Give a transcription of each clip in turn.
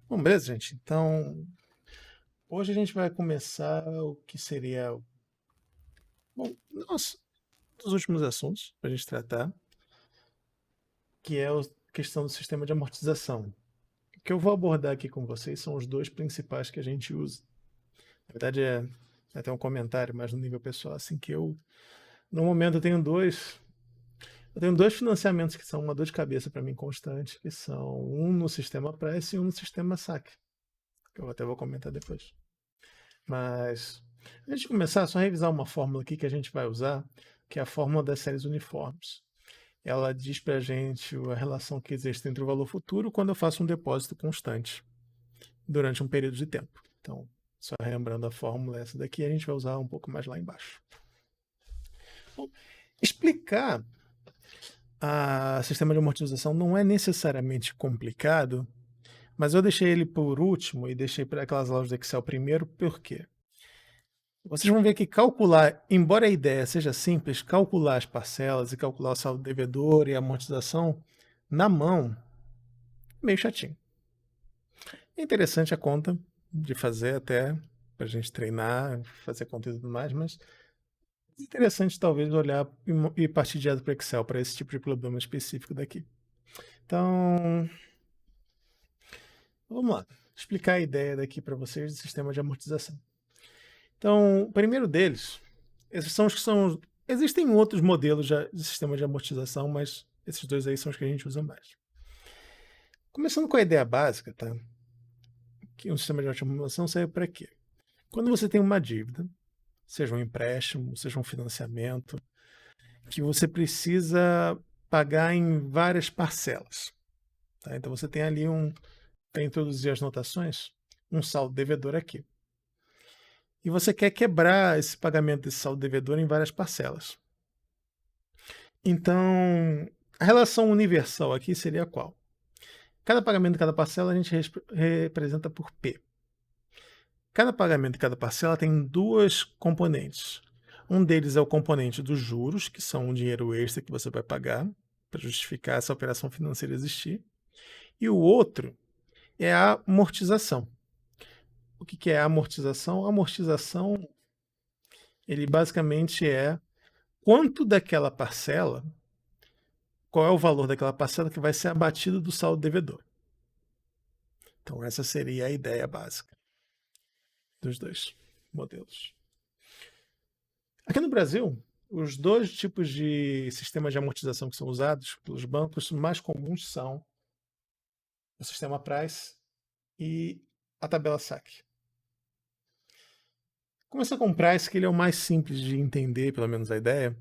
Bom, beleza, gente. Então, hoje a gente vai começar o que seria, bom, nossa, um dos últimos assuntos para a gente tratar, que é a questão do sistema de amortização. O que eu vou abordar aqui com vocês são os dois principais que a gente usa. Na verdade, é até um comentário, mas no nível pessoal, assim, que no momento, eu tenho dois financiamentos que são uma dor de cabeça para mim constante, que são um no sistema Price e um no sistema SAC, que eu até vou comentar depois. Mas, antes de começar, só revisar uma fórmula aqui que a gente vai usar, que é a fórmula das séries uniformes. Ela diz para a gente a relação que existe entre o valor futuro quando eu faço um depósito constante durante um período de tempo. Então, só relembrando a fórmula, essa daqui a gente vai usar um pouco mais lá embaixo. Bom, explicar a sistema de amortização não é necessariamente complicado, mas eu deixei ele por último e deixei para aquelas aulas do Excel primeiro, por quê? Vocês vão ver que calcular, embora a ideia seja simples, calcular as parcelas e calcular o saldo devedor e a amortização na mão, é meio chatinho. É interessante a conta de fazer até para a gente treinar, fazer conta e tudo mais, mas é interessante talvez olhar e partir direto para o Excel para esse tipo de problema específico daqui. Então, vamos lá. Explicar a ideia daqui para vocês do sistema de amortização. Então, o primeiro deles, esses são os que são. Existem outros modelos de sistema de amortização, mas esses dois aí são os que a gente usa mais. Começando com a ideia básica, tá? Que um sistema de amortização serve para quê? Quando você tem uma dívida, seja um empréstimo, seja um financiamento, que você precisa pagar em várias parcelas. Tá? Então você tem ali para introduzir as notações, um saldo devedor aqui. E você quer quebrar esse pagamento desse saldo devedor em várias parcelas. Então, a relação universal aqui seria qual? Cada pagamento de cada parcela a gente representa por P. Cada pagamento de cada parcela tem duas componentes. Um deles é o componente dos juros, que são um dinheiro extra que você vai pagar para justificar essa operação financeira existir. E o outro é a amortização. O que é a amortização? A amortização, ele basicamente é quanto daquela parcela, qual é o valor daquela parcela que vai ser abatido do saldo devedor. Então, essa seria a ideia básica dos dois modelos. Aqui no Brasil, os dois tipos de sistemas de amortização que são usados pelos bancos mais comuns são o sistema Price e a tabela SAC. Começar com o Price, que ele é o mais simples de entender, pelo menos a ideia.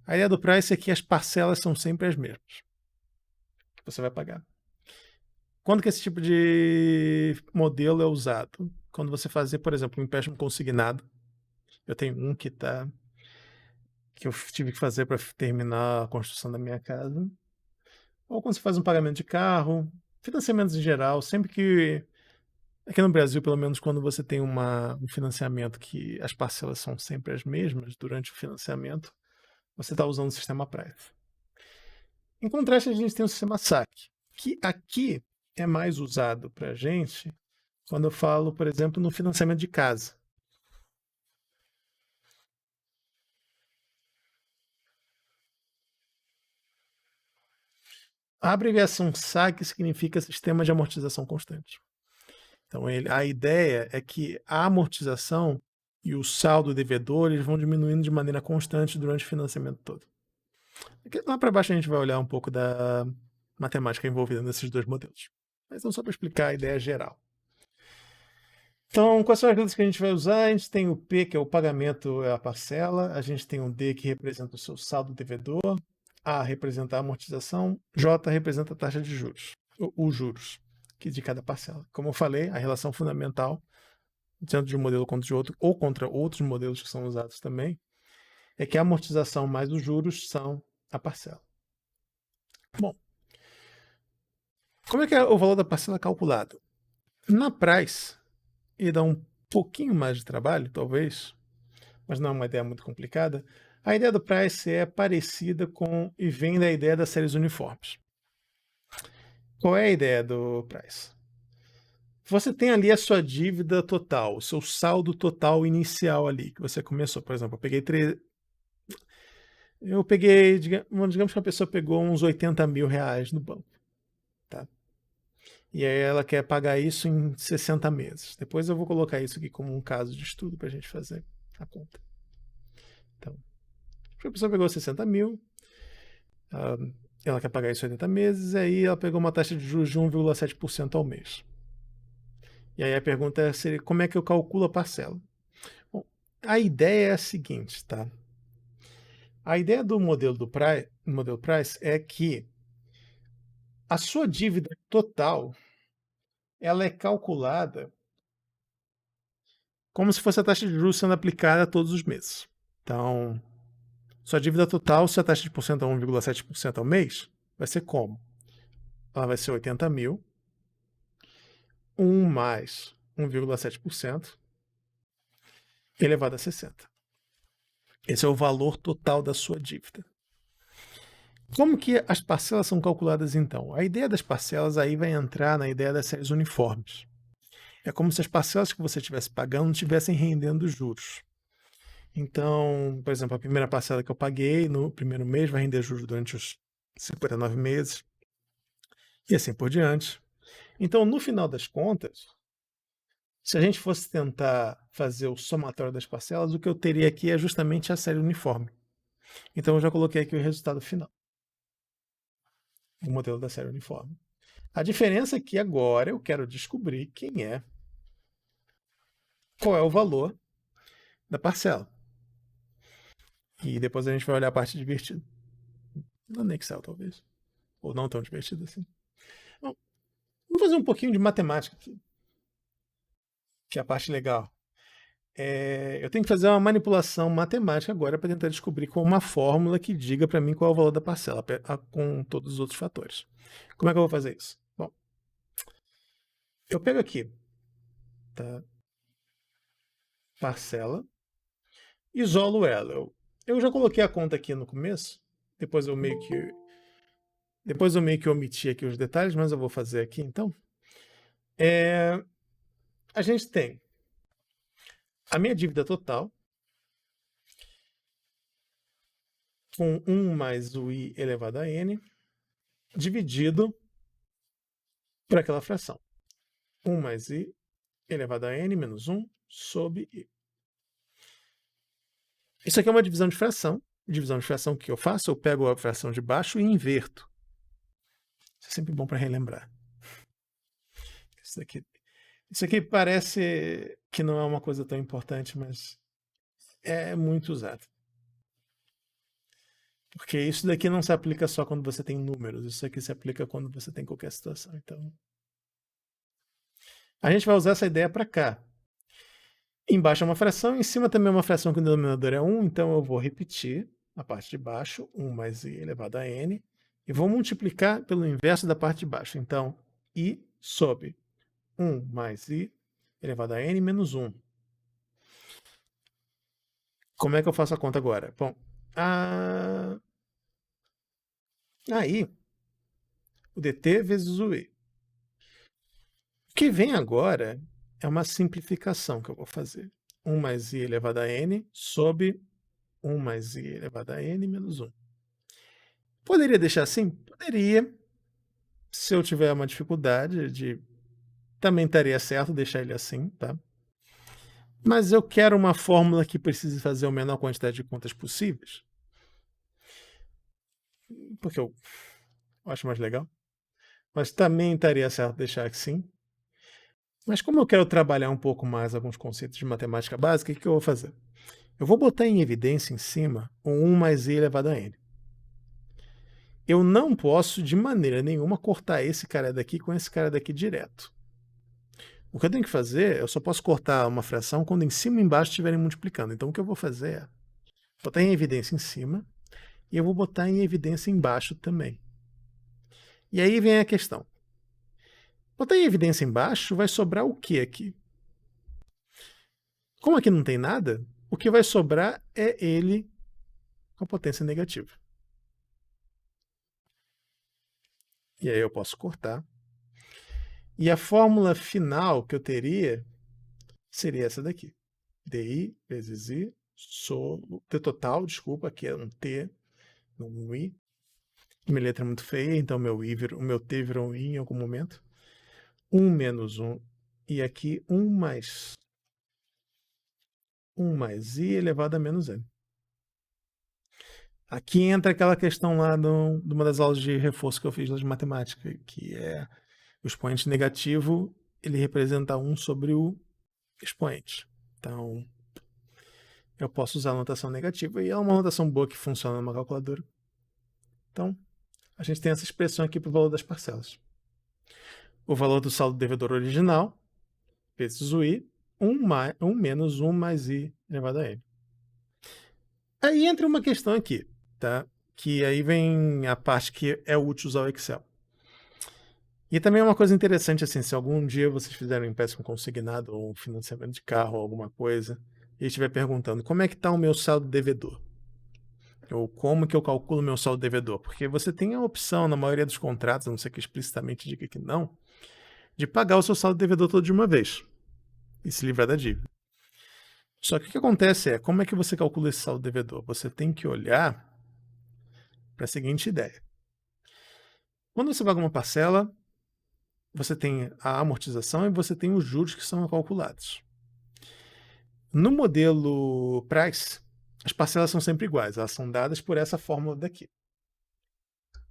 A ideia do Price é que as parcelas são sempre as mesmas que você vai pagar. Quando que esse tipo de modelo é usado? Quando você fazer, por exemplo, um empréstimo consignado. Eu tenho um que eu tive que fazer para terminar a construção da minha casa. Ou quando você faz um pagamento de carro, financiamentos em geral, sempre que. Aqui no Brasil, pelo menos, quando você tem um financiamento que as parcelas são sempre as mesmas durante o financiamento, você está usando o sistema Price. Em contraste, a gente tem o sistema SAC, que aqui é mais usado para a gente quando eu falo, por exemplo, no financiamento de casa. A abreviação SAC significa Sistema de Amortização Constante. Então, a ideia é que a amortização e o saldo devedor eles vão diminuindo de maneira constante durante o financiamento todo. Aqui, lá para baixo a gente vai olhar um pouco da matemática envolvida nesses dois modelos. Mas então, só para explicar a ideia geral. Então, quais são as letras que a gente vai usar? A gente tem o P, que é o pagamento, é a parcela. A gente tem o D, que representa o seu saldo devedor. A representa a amortização. J representa a taxa de juros, os juros que de cada parcela. Como eu falei, a relação fundamental, tanto de um modelo contra de outro, ou contra outros modelos que são usados também, é que a amortização mais os juros são a parcela. Bom, como é que é o valor da parcela calculado? Na Price, e dá um pouquinho mais de trabalho, talvez, mas não é uma ideia muito complicada. A ideia do Price é parecida com e vem da ideia das séries uniformes. Qual é a ideia do Price? Você tem ali a sua dívida total, o seu saldo total inicial ali, que você começou. Por exemplo, eu peguei, digamos que a pessoa pegou uns 80 mil reais no banco, tá? E aí ela quer pagar isso em 60 meses. Depois eu vou colocar isso aqui como um caso de estudo para a gente fazer a conta. Então, a pessoa pegou 60 mil, ah, ela quer pagar isso em 80 meses, aí ela pegou uma taxa de juros de 1,7% ao mês. E aí a pergunta é como é que eu calculo a parcela? Bom, a ideia é a seguinte, tá? A ideia do modelo Price é que a sua dívida total ela é calculada como se fosse a taxa de juros sendo aplicada todos os meses. Então, sua dívida total, se a taxa de porcento é 1,7% ao mês, vai ser como? Ela vai ser 80 mil, 1 mais 1,7% elevado a 60. Esse é o valor total da sua dívida. Como que as parcelas são calculadas então? A ideia das parcelas aí vai entrar na ideia das séries uniformes. É como se as parcelas que você estivesse pagando não estivessem rendendo juros. Então, por exemplo, a primeira parcela que eu paguei no primeiro mês vai render juros durante os 59 meses e assim por diante. Então, no final das contas, se a gente fosse tentar fazer o somatório das parcelas, o que eu teria aqui é justamente a série uniforme. Então, eu já coloquei aqui o resultado final, o modelo da série uniforme. A diferença é que agora eu quero descobrir qual é o valor da parcela. E depois a gente vai olhar a parte divertida. No Excel, talvez. Ou não tão divertida assim. Bom, vamos fazer um pouquinho de matemática aqui, que é a parte legal. Eu tenho que fazer uma manipulação matemática agora para tentar descobrir com uma fórmula que diga para mim qual é o valor da parcela, com todos os outros fatores. Como é que eu vou fazer isso? Bom, eu pego aqui, tá? Parcela, isolo ela. Eu já coloquei a conta aqui no começo, depois eu meio que omiti aqui os detalhes, mas eu vou fazer aqui então. A gente tem a minha dívida total, com 1 mais o i elevado a n, dividido por aquela fração. 1 mais i elevado a n menos 1 sobre i. Isso aqui é uma divisão de fração. Divisão de fração que eu faço, eu pego a fração de baixo e inverto. Isso é sempre bom para relembrar. Isso aqui parece que não é uma coisa tão importante, mas é muito usado. Porque isso daqui não se aplica só quando você tem números, isso aqui se aplica quando você tem qualquer situação. Então, a gente vai usar essa ideia para cá. Embaixo é uma fração, em cima também é uma fração que o denominador é 1, então eu vou repetir a parte de baixo, 1 mais i elevado a n, e vou multiplicar pelo inverso da parte de baixo. Então, i sobre 1 mais i elevado a n menos 1. Como é que eu faço a conta agora? Bom, aí, o dt vezes o i. O que vem agora é uma simplificação que eu vou fazer. 1 mais i elevado a n sobre 1 mais i elevado a n menos 1. Poderia deixar assim? Poderia. Se eu tiver uma dificuldade, também estaria certo deixar ele assim, tá? Mas eu quero uma fórmula que precise fazer a menor quantidade de contas possíveis, porque eu acho mais legal. Mas também estaria certo deixar assim. Mas como eu quero trabalhar um pouco mais alguns conceitos de matemática básica, o que eu vou fazer? Eu vou botar em evidência em cima o 1 mais i elevado a n. Eu não posso, de maneira nenhuma, cortar esse cara daqui com esse cara daqui direto. O que eu tenho que fazer, eu só posso cortar uma fração quando em cima e embaixo estiverem multiplicando. Então o que eu vou fazer é botar em evidência em cima e eu vou botar em evidência embaixo também. E aí vem a questão. Botar em evidência embaixo, vai sobrar o que aqui? Como aqui não tem nada, o que vai sobrar é ele com a potência negativa. E aí eu posso cortar. E a fórmula final que eu teria seria essa daqui. DI vezes I sobre T total, desculpa, aqui é um T, não um I. Minha letra é muito feia, então o meu T virou um I em algum momento. 1 menos 1. E aqui 1 mais I elevado a menos N. Aqui entra aquela questão lá de uma das aulas de reforço que eu fiz lá de matemática, que é o expoente negativo, ele representa 1 sobre o expoente. Então, eu posso usar a notação negativa e é uma notação boa que funciona numa calculadora. Então, a gente tem essa expressão aqui para o valor das parcelas. O valor do saldo devedor original, vezes o I, 1 menos 1 mais I elevado a N. Aí entra uma questão aqui, tá? Que aí vem a parte que é útil usar o Excel. E também é uma coisa interessante, assim, se algum dia vocês fizerem um empréstimo consignado ou um financiamento de carro ou alguma coisa, e estiver perguntando como é que está o meu saldo devedor? Ou como que eu calculo o meu saldo devedor? Porque você tem a opção, na maioria dos contratos, a não ser que explicitamente diga que não, de pagar o seu saldo devedor todo de uma vez e se livrar da dívida. Só que o que acontece é, como é que você calcula esse saldo devedor? Você tem que olhar para a seguinte ideia. Quando você paga uma parcela, você tem a amortização e você tem os juros que são calculados. No modelo Price, as parcelas são sempre iguais, elas são dadas por essa fórmula daqui.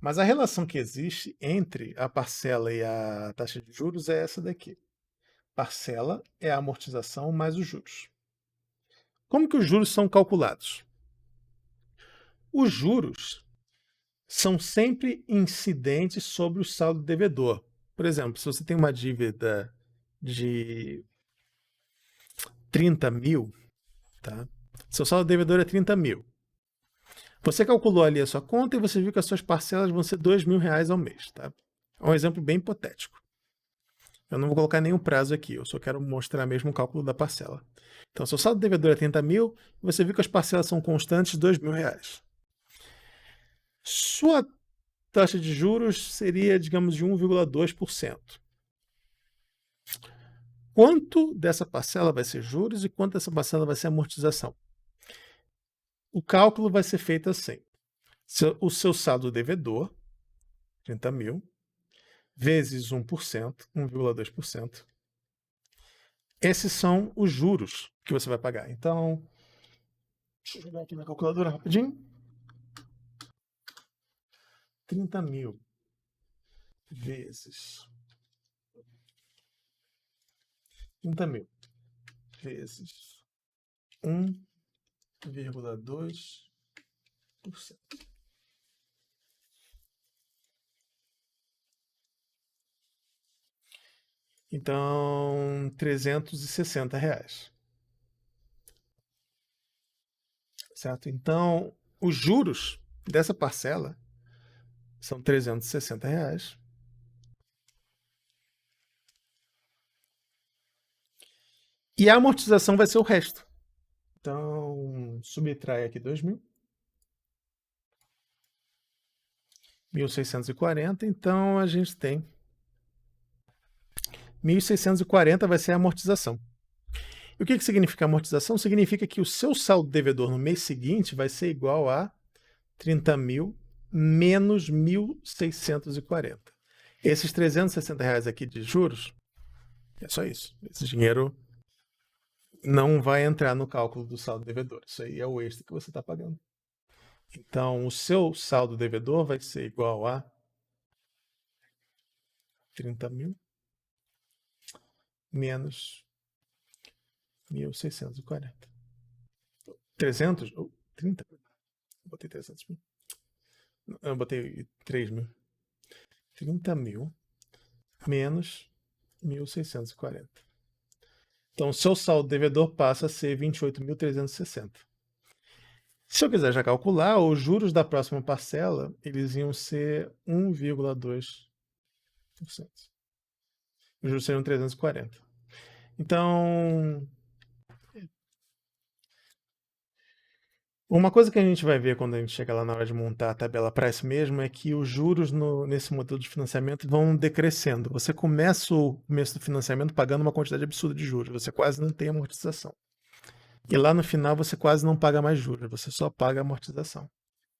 Mas a relação que existe entre a parcela e a taxa de juros é essa daqui. Parcela é a amortização mais os juros. Como que os juros são calculados? Os juros são sempre incidentes sobre o saldo devedor. Por exemplo, se você tem uma dívida de 30 mil, tá? Seu saldo devedor é 30 mil. Você calculou ali a sua conta e você viu que as suas parcelas vão ser R$ 2.000 ao mês, tá? É um exemplo bem hipotético. Eu não vou colocar nenhum prazo aqui, eu só quero mostrar mesmo o cálculo da parcela. Então, seu saldo devedor é 30 mil, você viu que as parcelas são constantes, R$ 2.000. Sua taxa de juros seria, digamos, de 1,2%. Quanto dessa parcela vai ser juros e quanto dessa parcela vai ser amortização? O cálculo vai ser feito assim. O seu saldo devedor, 30 mil, vezes 1%, 1,2%. Esses são os juros que você vai pagar. Então, deixa eu jogar aqui na calculadora rapidinho. 30 mil vezes 30 mil vezes 1,2%. Então, R$ 360. Certo? Então, os juros dessa parcela são R$ 360. E a amortização vai ser o resto. Então, subtrai aqui 2.000. 1.640. Então, a gente tem 1.640 vai ser a amortização. E o que significa amortização? Significa que o seu saldo devedor no mês seguinte vai ser igual a 30 mil menos 1.640. Esses R$ 360 aqui de juros, é só isso. Esse dinheiro não vai entrar no cálculo do saldo devedor. Isso aí é o extra que você está pagando. Então, o seu saldo devedor vai ser igual a 30 mil menos 1.640. 300? Ou 30? Botei 300 mil. Eu botei 3 mil. 30 mil menos 1.640. Então, o seu saldo devedor passa a ser 28.360. Se eu quiser já calcular, os juros da próxima parcela, eles iam ser 1,2%. Os juros seriam 340. Então, Uma coisa que a gente vai ver quando a gente chega lá na hora de montar a tabela para isso mesmo é que os juros nesse modelo de financiamento vão decrescendo. Você começa o começo do financiamento pagando uma quantidade absurda de juros, você quase não tem amortização. E lá no final você quase não paga mais juros, você só paga amortização.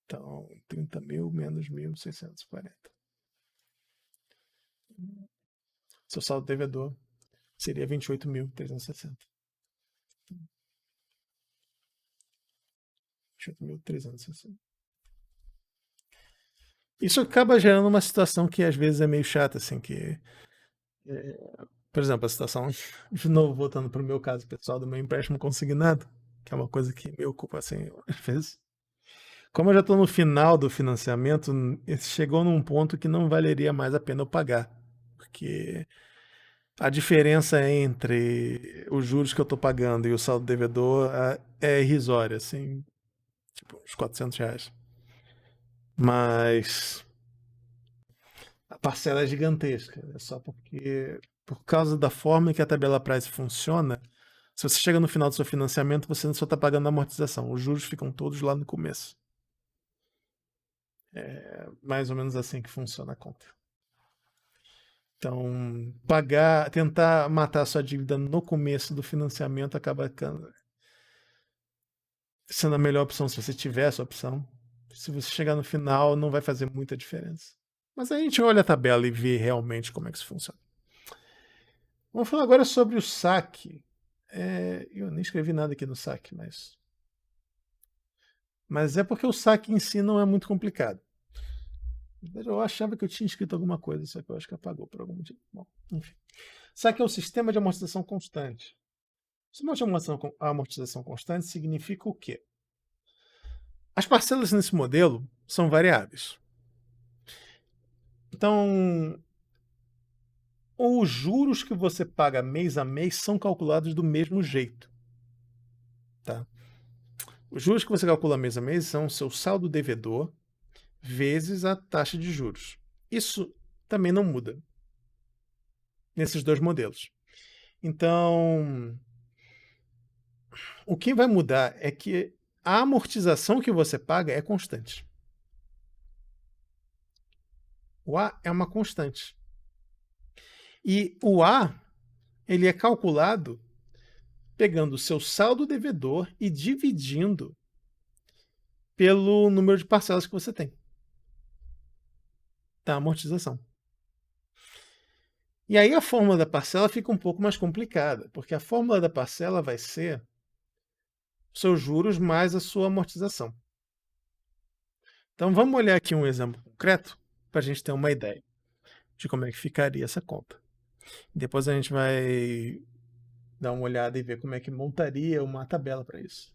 Então, 30 mil menos 1.640. Seu saldo devedor seria 28.360. 28.360. Isso acaba gerando uma situação que às vezes é meio chata, assim, que... por exemplo, a situação, de novo, voltando para o meu caso pessoal do meu empréstimo consignado, que é uma coisa que me ocupa, assim, às vezes. Como eu já estou no final do financiamento, chegou num ponto que não valeria mais a pena eu pagar, porque a diferença entre os juros que eu estou pagando e o saldo devedor é irrisória, assim, tipo uns R$ 400. Mas a parcela é gigantesca, é só porque, por causa da forma que a tabela Price funciona, se você chega no final do seu financiamento, você só está pagando a amortização, os juros ficam todos lá no começo. É mais ou menos assim que funciona a conta. Então, tentar matar a sua dívida no começo do financiamento acaba sendo a melhor opção se você tiver essa opção. Se você chegar no final, não vai fazer muita diferença. Mas aí a gente olha a tabela e vê realmente como é que isso funciona. Vamos falar agora sobre o saque. Eu nem escrevi nada aqui no saque, mas é porque o saque em si não é muito complicado. Eu achava que eu tinha escrito alguma coisa, só que eu acho que apagou por algum motivo. Bom, enfim. Saque é o sistema de amortização constante. O sistema de amortização constante significa o quê? As parcelas nesse modelo são variáveis. Então, os juros que você paga mês a mês são calculados do mesmo jeito. Tá? Os juros que você calcula mês a mês são o seu saldo devedor vezes a taxa de juros. Isso também não muda nesses dois modelos. Então, o que vai mudar é que a amortização que você paga é constante. O A é uma constante. E o A, ele é calculado pegando o seu saldo devedor e dividindo pelo número de parcelas que você tem da amortização. E aí a fórmula da parcela fica um pouco mais complicada, porque a fórmula da parcela vai ser os seus juros mais a sua amortização. Então vamos olhar aqui um exemplo concreto para a gente ter uma ideia de como é que ficaria essa conta. Depois a gente vai dar uma olhada e ver como é que montaria uma tabela para isso.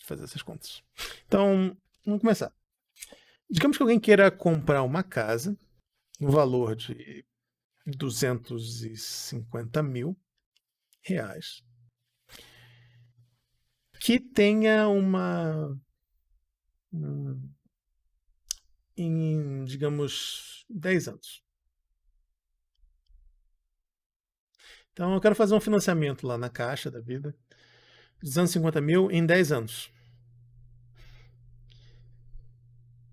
Fazer essas contas. Então, vamos começar. Digamos que alguém queira comprar uma casa no valor de R$ 250.000, que tenha em, digamos, 10 anos. Então, eu quero fazer um financiamento lá na Caixa da Vida, 250.000 em 10 anos.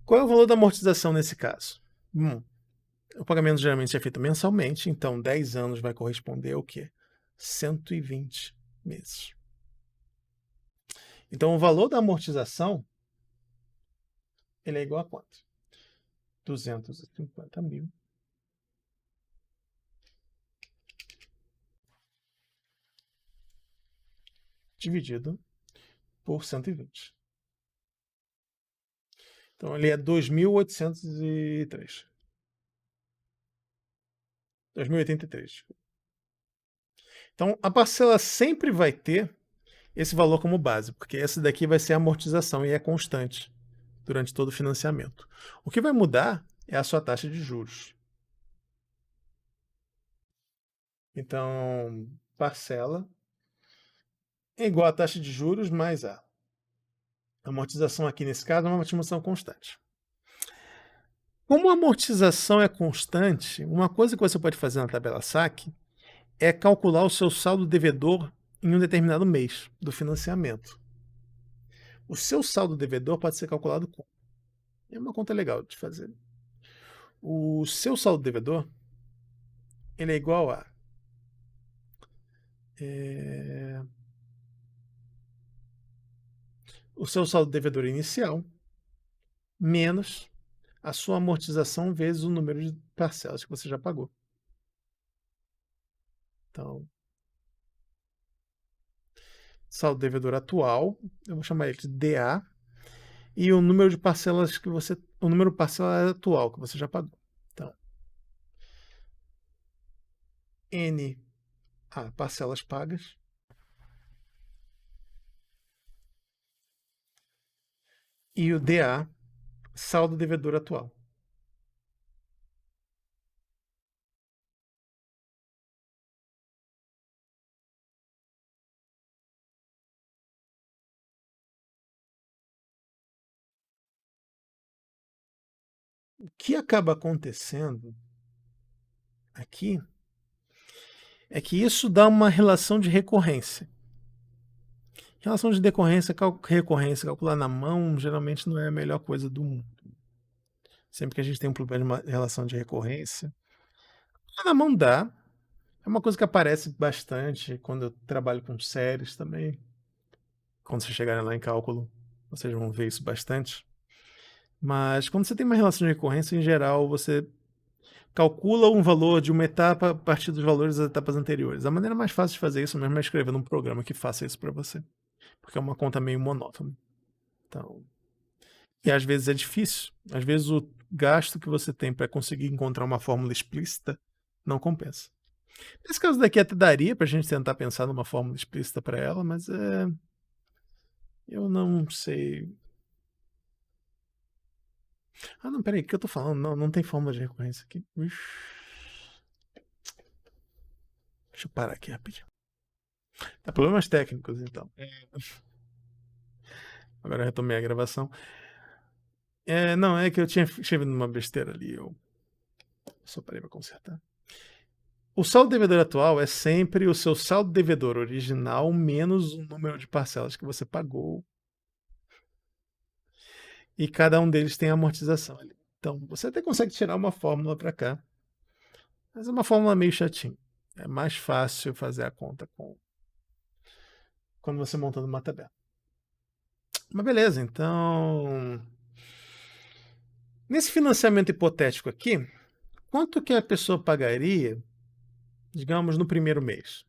Qual é o valor da amortização nesse caso? O pagamento geralmente é feito mensalmente, então 10 anos vai corresponder ao quê? 120 meses. Então, o valor da amortização ele é igual a quanto? 250.000 dividido por 120. Então, ele é 2.803. 2.083. Então, a parcela sempre vai ter esse valor como base, porque essa daqui vai ser a amortização e é constante durante todo o financiamento. O que vai mudar é a sua taxa de juros. Então, parcela é igual a taxa de juros mais a amortização aqui nesse caso é uma amortização constante. Como a amortização é constante, uma coisa que você pode fazer na tabela saque é calcular o seu saldo devedor em um determinado mês do financiamento. O seu saldo devedor pode ser calculado como? É uma conta legal de fazer. O seu saldo devedor, ele é igual a o seu saldo devedor inicial menos a sua amortização vezes o número de parcelas que você já pagou. Então, saldo devedor atual, eu vou chamar ele de DA, e o número de parcelas que você, o número de parcelas atual que você já pagou. Então, N a parcelas pagas e o DA, saldo devedor atual. O que acaba acontecendo aqui é que isso dá uma relação de recorrência. Relação de recorrência, calcular na mão, geralmente não é a melhor coisa do mundo. Sempre que a gente tem um problema de relação de recorrência, na mão dá. É uma coisa que aparece bastante quando eu trabalho com séries também. Quando vocês chegarem lá em cálculo, vocês vão ver isso bastante. Mas quando você tem uma relação de recorrência, em geral, você calcula um valor de uma etapa a partir dos valores das etapas anteriores. A maneira mais fácil de fazer isso mesmo é escrevendo um programa que faça isso para você. Porque é uma conta meio monótona. Então, e às vezes é difícil. Às vezes o gasto que você tem para conseguir encontrar uma fórmula explícita não compensa. Nesse caso daqui até daria para a gente tentar pensar numa fórmula explícita para ela, mas eu não sei. Ah, não, peraí, o que eu tô falando? Não, não tem fórmula de recorrência aqui. Ixi. Deixa eu parar aqui rapidinho. Tá, problemas técnicos, então. Agora eu retomei a gravação. Não, é que eu tinha escrevido uma besteira ali. Eu só parei para consertar. O saldo devedor atual é sempre o seu saldo devedor original menos o número de parcelas que você pagou. E cada um deles tem amortização ali. Então, você até consegue tirar uma fórmula para cá. Mas é uma fórmula meio chatinha. É mais fácil fazer a conta quando você montando uma tabela. Mas beleza, então... Nesse financiamento hipotético aqui, quanto que a pessoa pagaria, digamos, no primeiro mês?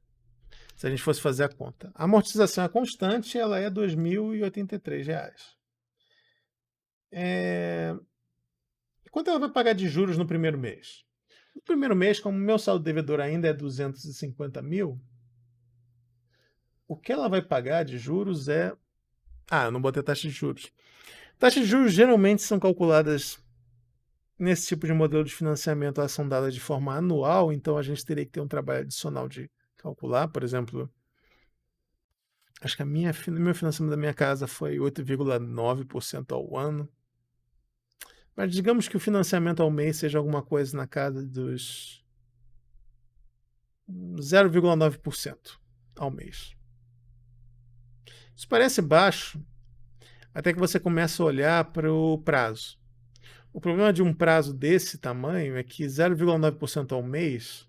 Se a gente fosse fazer a conta. A amortização é constante, ela é R$ 2.083. Quanto ela vai pagar de juros no primeiro mês? No primeiro mês, como o meu saldo devedor ainda é 250 mil, o que ela vai pagar de juros é... Ah, eu não botei taxa de juros. Taxas de juros geralmente são calculadas nesse tipo de modelo de financiamento, elas são dadas de forma anual, então a gente teria que ter um trabalho adicional de calcular. Por exemplo, acho que o meu financiamento da minha casa foi 8,9% ao ano. Mas digamos que o financiamento ao mês seja alguma coisa na casa dos 0,9% ao mês. Isso parece baixo, até que você começa a olhar para o prazo. O problema de um prazo desse tamanho é que 0,9% ao mês,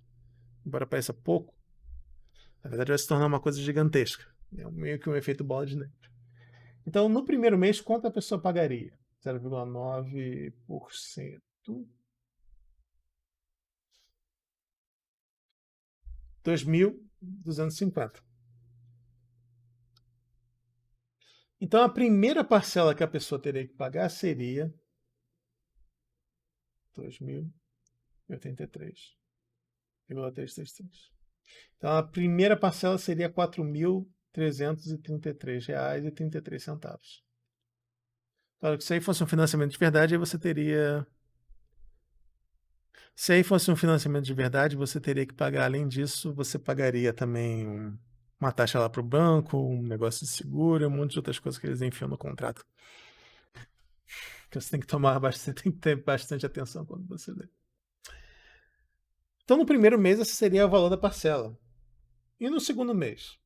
embora pareça pouco, na verdade vai se tornar uma coisa gigantesca. É meio que um efeito bola de neve. Então, no primeiro mês, quanto a pessoa pagaria? 0,9%. 2.250. Então, a primeira parcela que a pessoa teria que pagar seria 2.083,333. Então, a primeira parcela seria R$ 4.333,33. Claro que se aí fosse um financiamento de verdade, aí você teria... Se aí fosse um financiamento de verdade, você teria que pagar, além disso, você pagaria também uma taxa lá para o banco, um negócio de seguro, um monte de outras coisas que eles enfiam no contrato. Que você tem que você tem que ter bastante atenção quando você lê. Então, no primeiro mês, esse seria o valor da parcela. E no segundo mês?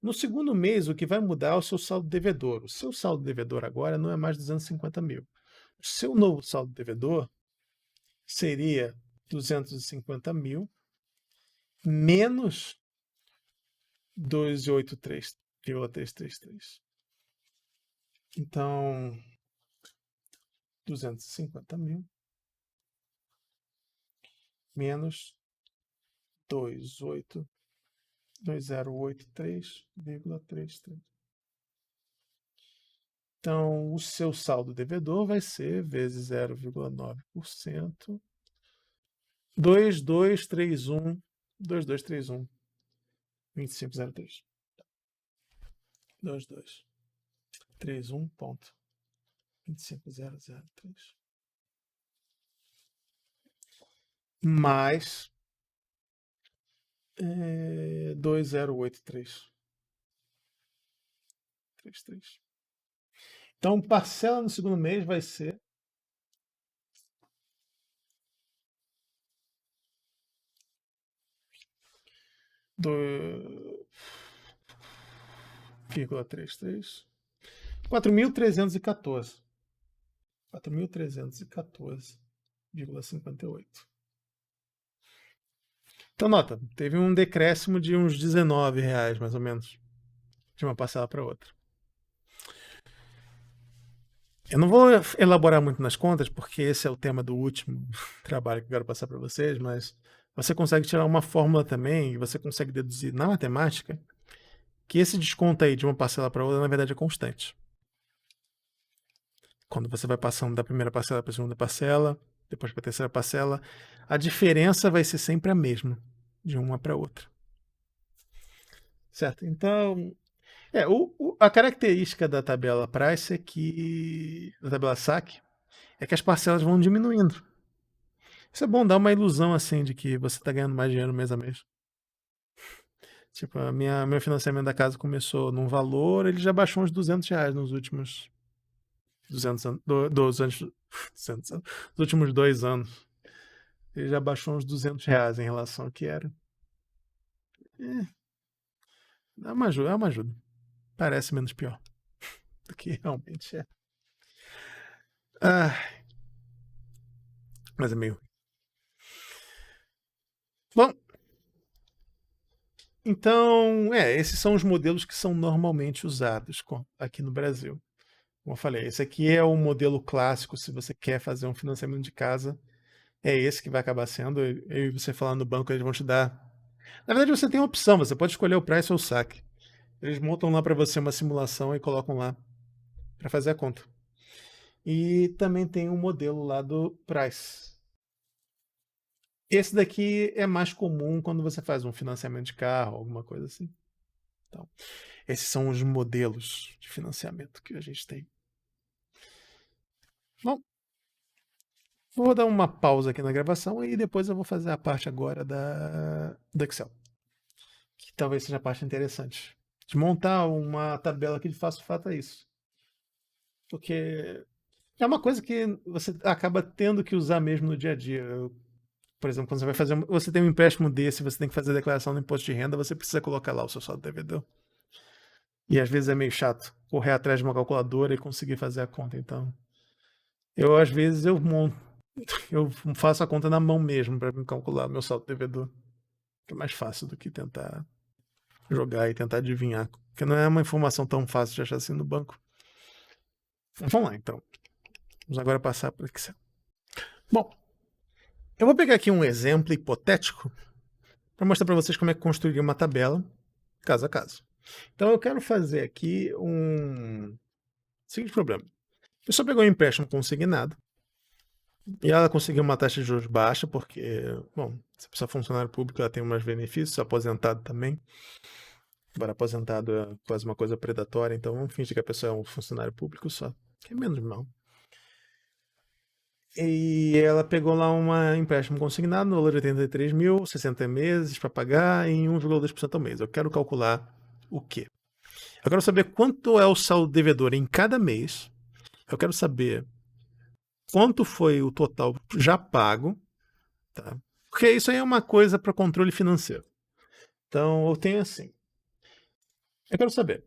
No segundo mês, o que vai mudar é o seu saldo devedor. O seu saldo devedor agora não é mais 250 mil. O seu novo saldo devedor seria 250 mil menos 283,333. Então, 250 mil menos 2083,33. Então, o seu saldo devedor vai ser vezes 0,9%, 2231, 2231, 2503. 2231,25003. Mais 2083,33. Então, parcela no segundo mês vai ser do 4.314. 4.314,58. Então, nota, teve um decréscimo de uns R$19, mais ou menos, de uma parcela para outra. Eu não vou elaborar muito nas contas, porque esse é o tema do último trabalho que eu quero passar para vocês, mas você consegue tirar uma fórmula também, e você consegue deduzir na matemática que esse desconto aí de uma parcela para outra, na verdade, é constante. Quando você vai passando da primeira parcela para a segunda parcela, depois para a terceira parcela, a diferença vai ser sempre a mesma, de uma para outra. Certo? Então, a característica da tabela Price da tabela SAC, é que as parcelas vão diminuindo. Isso é bom, dá uma ilusão assim de que você está ganhando mais dinheiro mês a mês. Tipo, meu financiamento da casa começou num valor, ele já baixou uns R$200 nos últimos 200 anos, nos últimos 2 anos. Ele já baixou uns R$200 em relação ao que era. É uma ajuda. Parece menos pior do que realmente é. Mas é meio. Bom, então, esses são os modelos que são normalmente usados aqui no Brasil. Como eu falei, esse aqui é o modelo clássico se você quer fazer um financiamento de casa. É esse que vai acabar sendo. Eu e você falar no banco, eles vão te dar. Na verdade, você tem uma opção, você pode escolher o Price ou o SAC. Eles montam lá para você uma simulação e colocam lá para fazer a conta. E também tem um modelo lá do Price. Esse daqui é mais comum quando você faz um financiamento de carro, alguma coisa assim. Então, esses são os modelos de financiamento que a gente tem. Bom, vou dar uma pausa aqui na gravação e depois eu vou fazer a parte agora do Excel. Que talvez seja a parte interessante. De montar uma tabela que de fato é isso. Porque é uma coisa que você acaba tendo que usar mesmo no dia a dia. Por exemplo, quando você tem um empréstimo desse, você tem que fazer a declaração do imposto de renda, você precisa colocar lá o seu saldo devedor. E às vezes é meio chato correr atrás de uma calculadora e conseguir fazer a conta. Então, às vezes eu faço a conta na mão mesmo para me calcular meu saldo devedor. Que é mais fácil do que tentar jogar e tentar adivinhar. Porque não é uma informação tão fácil de achar assim no banco. Vamos lá, então. Vamos agora passar para o Excel. Bom, eu vou pegar aqui um exemplo hipotético para mostrar para vocês como é que construiria uma tabela caso a caso. Então eu quero fazer aqui seguinte problema. A pessoa pegou um empréstimo consignado e ela conseguiu uma taxa de juros baixa porque, bom, se a pessoa é funcionário público, ela tem mais benefícios, aposentado também. Agora, aposentado é quase uma coisa predatória, então vamos fingir que a pessoa é um funcionário público só, que é menos mal. E ela pegou lá um empréstimo consignado no valor de 83 mil, 60 meses para pagar em 1,2% ao mês. Eu quero calcular o quê? Eu quero saber quanto é o saldo devedor em cada mês. Eu quero saber quanto foi o total já pago, tá? Porque isso aí é uma coisa para controle financeiro. Então, eu tenho assim. Eu quero saber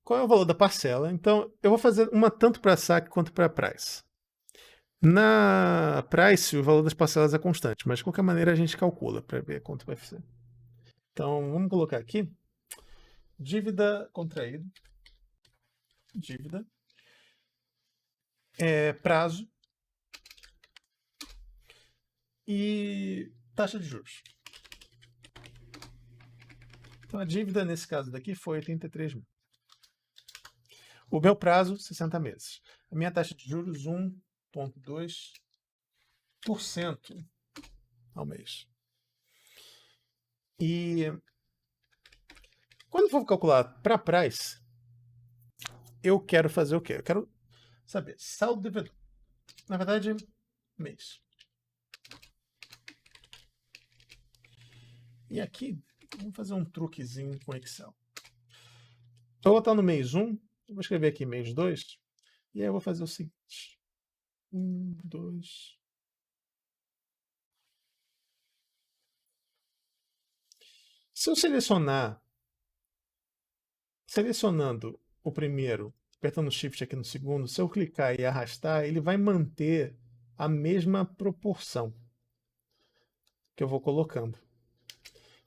qual é o valor da parcela. Então, eu vou fazer uma tanto para saque quanto para price. Na price, o valor das parcelas é constante, mas de qualquer maneira a gente calcula para ver quanto vai ser. Então, vamos colocar aqui dívida contraída, dívida, prazo e taxa de juros. Então, a dívida nesse caso daqui foi 83 mil. O meu prazo, 60 meses. A minha taxa de juros, 1,2% ao mês. E quando for calcular para price, eu quero fazer o quê? Eu quero saber saldo devedor. Na verdade, mês. E aqui, vamos fazer um truquezinho com Excel. Eu vou estar no mês 1, eu vou escrever aqui mês 2, e aí eu vou fazer o seguinte. 1, 2. Se eu selecionando o primeiro, apertando Shift aqui no segundo, se eu clicar e arrastar, ele vai manter a mesma proporção que eu vou colocando.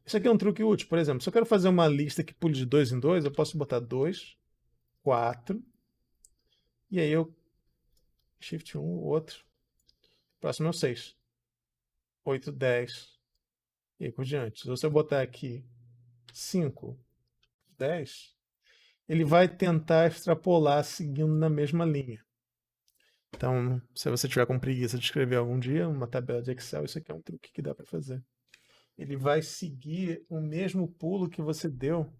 Isso aqui é um truque útil. Por exemplo, se eu quero fazer uma lista que pule de 2 em 2, eu posso botar 2, 4, e aí eu Shift 1, outro. Próximo é o 6, 8, 10, e aí por diante. Se eu botar aqui 5, 10, ele vai tentar extrapolar seguindo na mesma linha. Então, se você tiver com preguiça de escrever algum dia uma tabela de Excel, isso aqui é um truque que dá para fazer. Ele vai seguir o mesmo pulo que você deu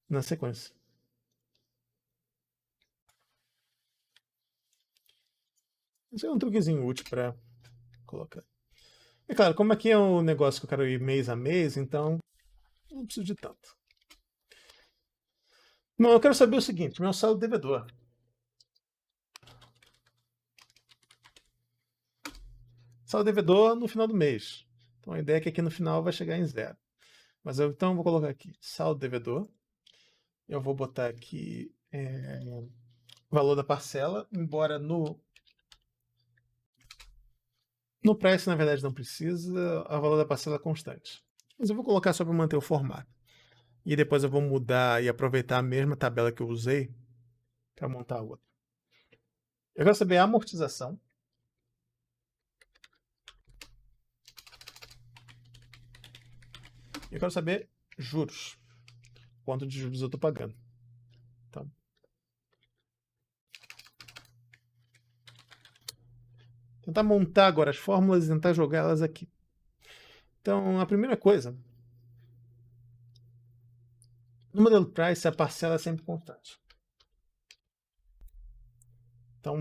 na sequência. Isso é um truquezinho útil para colocar. E claro, como aqui é um negócio que eu quero ir mês a mês, então não preciso de tanto. Não, eu quero saber o seguinte, meu saldo devedor. Saldo devedor no final do mês. Então a ideia é que aqui no final vai chegar em 0. Mas então eu vou colocar aqui saldo devedor. Eu vou botar aqui valor da parcela, embora no price, na verdade, não precisa, o valor da parcela é constante. Mas eu vou colocar só para manter o formato. E depois eu vou mudar e aproveitar a mesma tabela que eu usei para montar a outra. Eu quero saber a amortização. Eu quero saber juros. Quanto de juros eu estou pagando. Então, tentar montar agora as fórmulas e tentar jogá-las aqui. Então, a primeira coisa, no modelo price, a parcela é sempre constante. Então,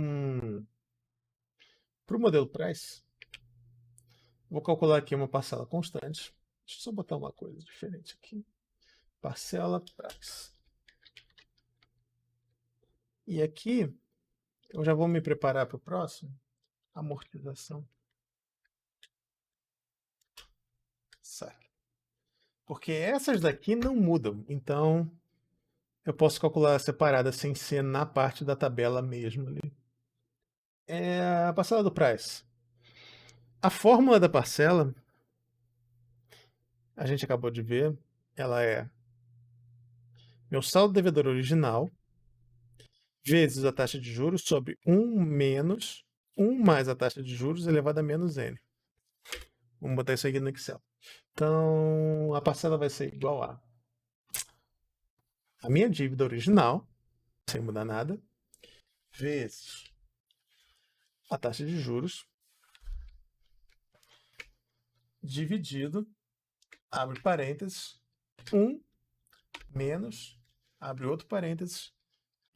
para o modelo price, vou calcular aqui uma parcela constante. Deixa eu só botar uma coisa diferente aqui. Parcela price. E aqui, eu já vou me preparar para o próximo. Amortização. Certo. Porque essas daqui não mudam. Então, eu posso calcular separada sem ser na parte da tabela mesmo ali. É a parcela do price. A fórmula da parcela, a gente acabou de ver, ela é meu saldo devedor original vezes a taxa de juros sobre 1 menos 1 mais a taxa de juros elevado a menos n. Vamos botar isso aqui no Excel. Então, a parcela vai ser igual a minha dívida original, sem mudar nada, vezes a taxa de juros, dividido, abre parênteses, 1 menos, abre outro parênteses,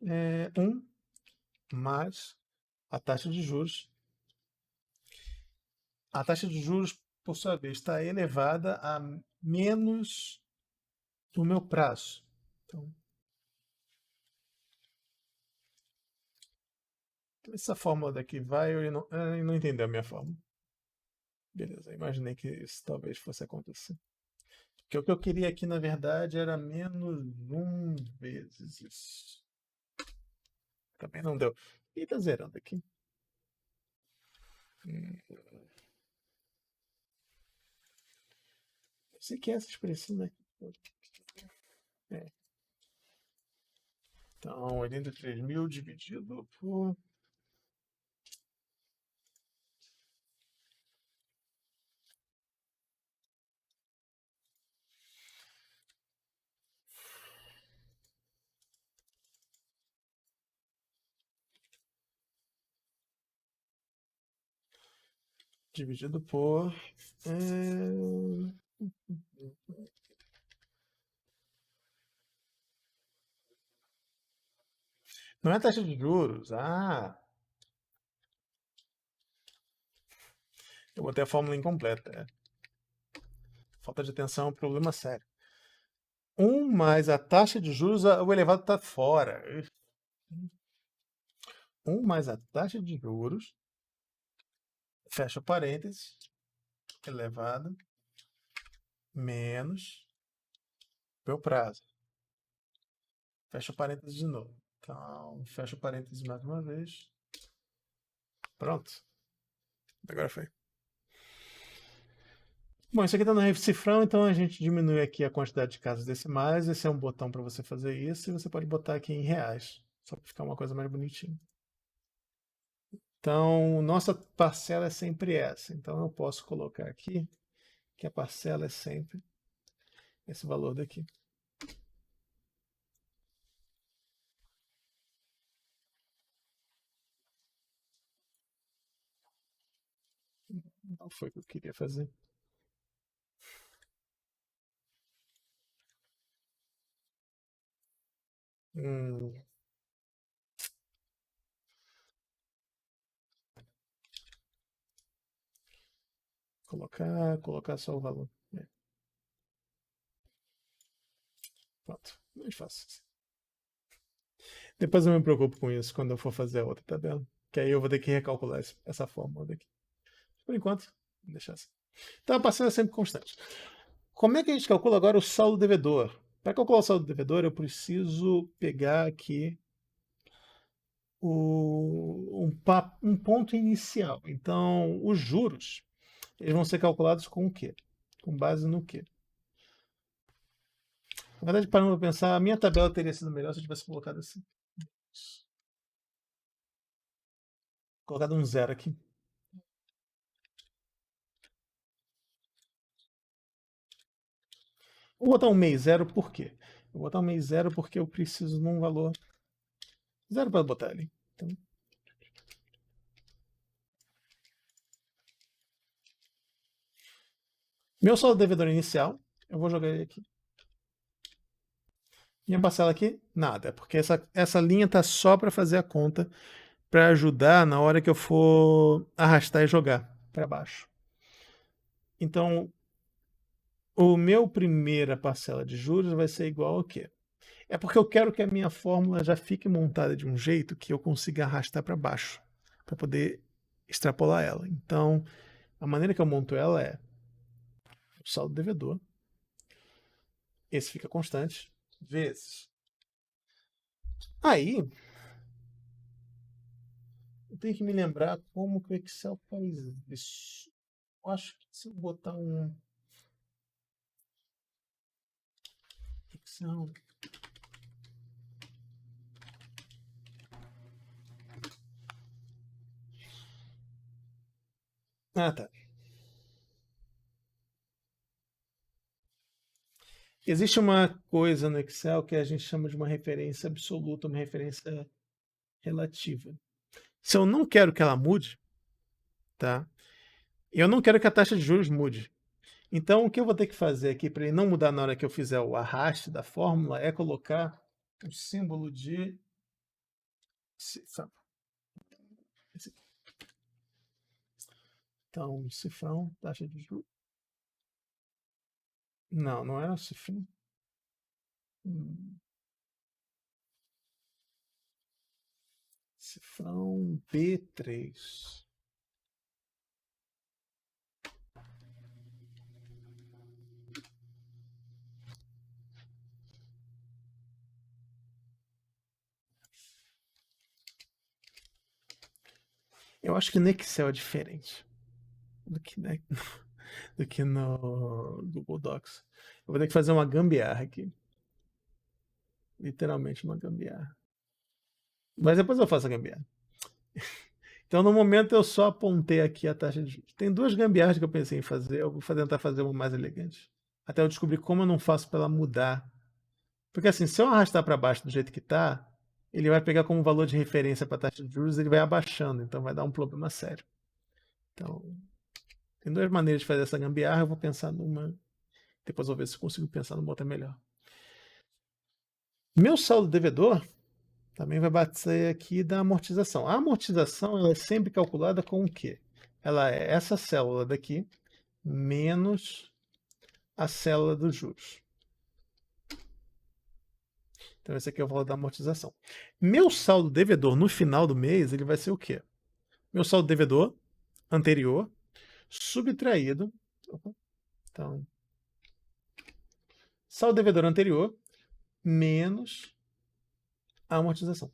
1 mais a taxa de juros. A taxa de juros, por sua vez, está elevada a menos do meu prazo. Então, essa fórmula daqui vai, ele não entendeu a minha fórmula. Beleza, imaginei que isso talvez fosse acontecer. O Porque o que eu queria aqui, na verdade, era menos 1 vezes isso. Também não deu. E tá zerando aqui. Eu sei que é essa expressão, né? É. Então, 83.000 dividido por... Dividido por... Não é taxa de juros. Ah, eu botei a fórmula incompleta. Falta de atenção é um problema sério. 1 mais a taxa de juros, o elevado está fora. 1 mais a taxa de juros, fecha parênteses, elevado, menos meu prazo. Fecha parênteses de novo. Então, fecha parênteses mais uma vez. Pronto. Agora foi. Bom, isso aqui está no cifrão, então a gente diminui aqui a quantidade de casas decimais. Esse é um botão para você fazer isso, e você pode botar aqui em reais, só para ficar uma coisa mais bonitinha. Então, nossa parcela é sempre essa. Então, eu posso colocar aqui que a parcela é sempre esse valor daqui. Não foi o que eu queria fazer. Hum, colocar só o valor. É, pronto. Mais fácil. Depois eu me preocupo com isso quando eu for fazer a outra tabela. Que aí eu vou ter que recalcular essa fórmula daqui. Por enquanto, vou deixar assim. Então a parcela é sempre constante. Como é que a gente calcula agora o saldo devedor? Para calcular o saldo devedor, eu preciso pegar aqui um ponto inicial. Então, os juros, eles vão ser calculados com o quê? Com base no quê? Na verdade, parando para pensar, a minha tabela teria sido melhor se eu tivesse colocado assim. Colocado um zero aqui. Vou botar um mês zero por quê? Vou botar um mês zero porque eu preciso num valor zero para botar ali. Então, meu saldo devedor inicial, eu vou jogar ele aqui. Minha parcela aqui, nada, porque essa linha tá só para fazer a conta, para ajudar na hora que eu for arrastar e jogar para baixo. Então, o meu primeira parcela de juros vai ser igual ao quê? É porque eu quero que a minha fórmula já fique montada de um jeito que eu consiga arrastar para baixo, para poder extrapolar ela. Então, a maneira que eu monto ela é o saldo devedor, esse fica constante, vezes. Aí, eu tenho que me lembrar como que o Excel faz isso. Eu acho que se eu botar um Excel. Ah, tá. Existe uma coisa no Excel que a gente chama de uma referência absoluta, uma referência relativa. Se eu não quero que ela mude, tá? Eu não quero que a taxa de juros mude. Então, o que eu vou ter que fazer aqui para ele não mudar na hora que eu fizer o arraste da fórmula é colocar o símbolo de cifrão. Então, cifrão, taxa de juros. Não, não era cifrão. Cifrão B3. Eu acho que no Excel é diferente do que, do que no Google Docs. Eu vou ter que fazer uma gambiarra aqui. Literalmente uma gambiarra. Mas depois eu faço a gambiarra. Então, no momento, eu só apontei aqui a taxa de juros. Tem duas gambiarras que eu pensei em fazer. Eu vou tentar fazer uma mais elegante. Até eu descobrir como eu não faço para ela mudar. Porque assim, se eu arrastar para baixo do jeito que está, ele vai pegar como valor de referência para a taxa de juros, ele vai abaixando. Então, vai dar um problema sério. Então, tem duas maneiras de fazer essa gambiarra. Eu vou pensar numa. Depois eu vou ver se eu consigo pensar numa outra melhor. Meu saldo devedor também vai bater aqui da amortização. A amortização ela é sempre calculada com o quê? Ela é essa célula daqui menos a célula dos juros. Então esse aqui é o valor da amortização. Meu saldo devedor no final do mês ele vai ser o quê? Meu saldo devedor anterior subtraído. Então, saldo devedor anterior menos a amortização.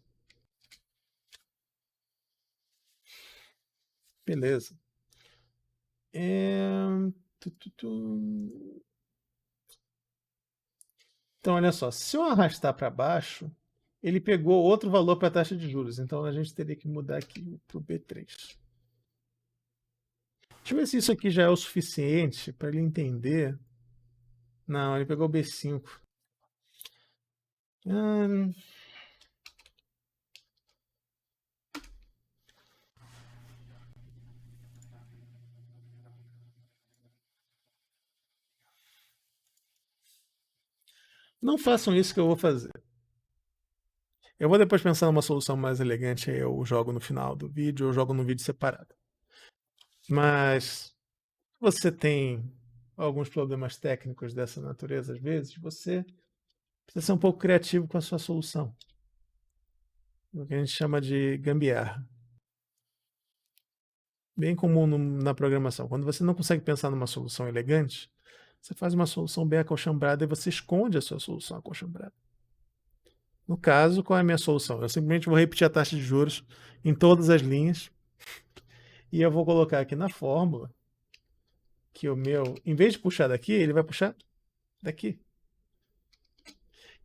Beleza. Então, olha só, se eu arrastar para baixo, ele pegou outro valor para a taxa de juros. Então, a gente teria que mudar aqui para o B3. Deixa eu ver se isso aqui já é o suficiente para ele entender. Não, ele pegou o B5. Não façam isso que eu vou fazer. Eu vou depois pensar numa solução mais elegante, aí eu jogo no final do vídeo, eu jogo no vídeo separado. Mas você tem alguns problemas técnicos dessa natureza, às vezes, você precisa ser um pouco criativo com a sua solução. O que a gente chama de gambiarra. Bem comum na programação. Quando você não consegue pensar numa solução elegante, você faz uma solução bem acochambrada e você esconde a sua solução acochambrada. No caso, qual é a minha solução? Eu simplesmente vou repetir a taxa de juros em todas as linhas e eu vou colocar aqui na fórmula que o meu, em vez de puxar daqui, ele vai puxar daqui.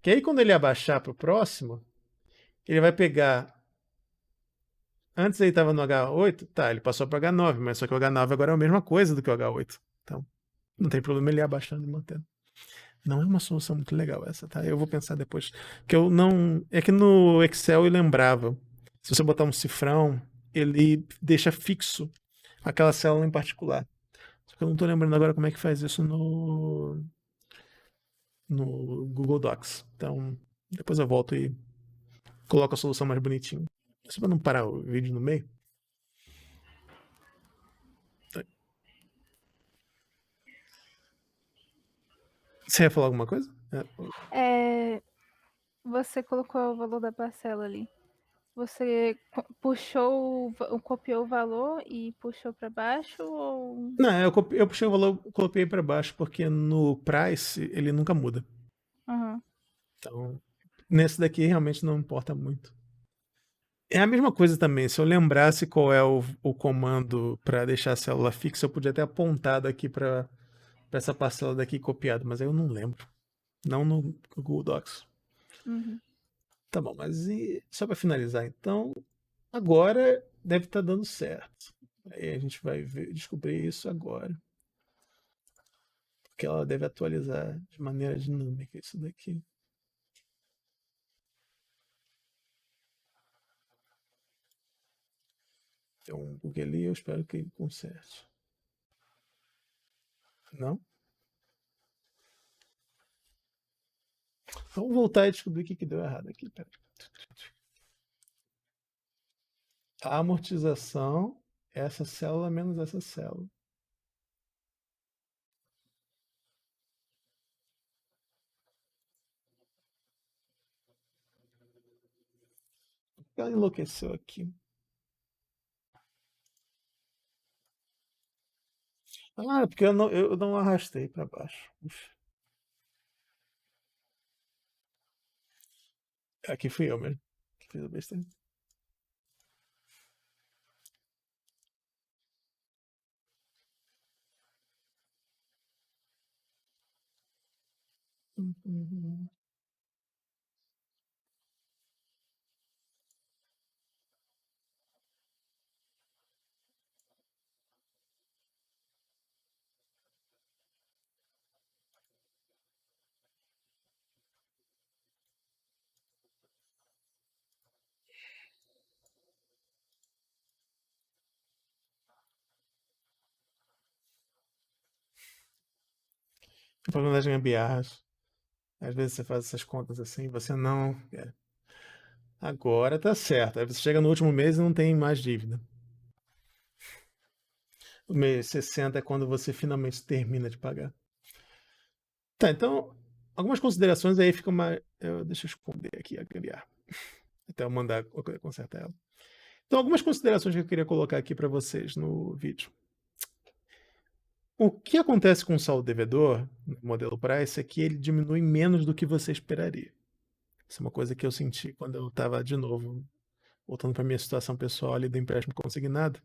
Que aí quando ele abaixar para o próximo, ele vai pegar. Antes ele estava no H8, tá, ele passou para o H9, mas só que o H9 agora é a mesma coisa do que o H8. Então, não tem problema ele ir abaixando e mantendo. Não é uma solução muito legal essa, tá? Eu vou pensar depois. Que eu não. É que no Excel eu lembrava. Se você botar um cifrão, ele deixa fixo aquela célula em particular. Só que eu não tô lembrando agora como é que faz isso no Google Docs. Então, depois eu volto e coloco a solução mais bonitinho. Só pra não parar o vídeo no meio. Você ia falar alguma coisa? Você colocou o valor da parcela ali. Você copiou o valor e puxou para baixo ou? Não, eu puxei o valor, coloquei para baixo, porque no price ele nunca muda. Uhum. Então, nesse daqui realmente não importa muito. É a mesma coisa também, se eu lembrasse qual é o comando para deixar a célula fixa, eu podia ter apontado aqui para essa parcela daqui copiado, mas aí eu não lembro. Não no Google Docs. Uhum. Tá bom, mas só para finalizar então, agora deve estar dando certo. Aí a gente vai descobrir isso agora. Porque ela deve atualizar de maneira dinâmica isso daqui. Tem um bug ali, eu espero que ele conserte. Não? Vamos voltar e descobrir o que deu errado aqui. Pera. A amortização, essa célula menos essa célula. Ela enlouqueceu aqui. Ah, é porque eu não arrastei para baixo. Uf. Aqui fui eu mesmo que fiz a besteira. O problema das gambiarras. Às vezes você faz essas contas assim, você não. Agora tá certo. Aí você chega no último mês e não tem mais dívida. O mês 60 é quando você finalmente termina de pagar. Tá, então, algumas considerações aí fica uma. Deixa eu esconder aqui a gambiarra. Até eu mandar consertar ela. Então, algumas considerações que eu queria colocar aqui para vocês no vídeo. O que acontece com o saldo devedor, no modelo Price, é que ele diminui menos do que você esperaria. Isso é uma coisa que eu senti quando eu estava, de novo, voltando para minha situação pessoal ali do empréstimo consignado.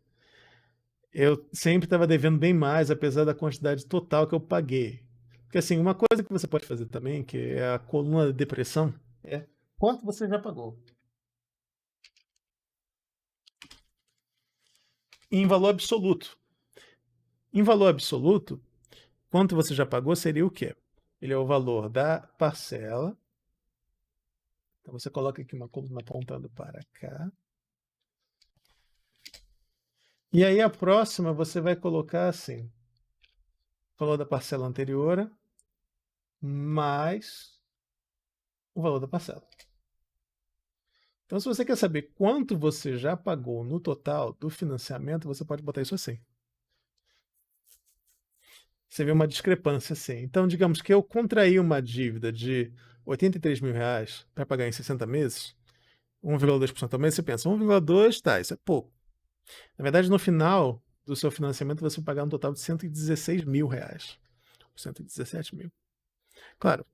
Eu sempre estava devendo bem mais, apesar da quantidade total que eu paguei. Porque assim, uma coisa que você pode fazer também, que é a coluna de depressão, é quanto você já pagou. Em valor absoluto. Em valor absoluto, quanto você já pagou seria o quê? Ele é o valor da parcela. Então você coloca aqui uma coluna apontando para cá. E aí a próxima você vai colocar assim: o valor da parcela anterior mais o valor da parcela. Então, se você quer saber quanto você já pagou no total do financiamento, você pode botar isso assim. Você vê uma discrepância assim. Então, digamos que eu contraí uma dívida de R$ 83.000 para pagar em 60 meses, 1,2% ao mês, você pensa, 1,2, tá, isso é pouco. Na verdade, no final do seu financiamento, você vai pagar um total de R$ 116.000. 117 mil. Claro,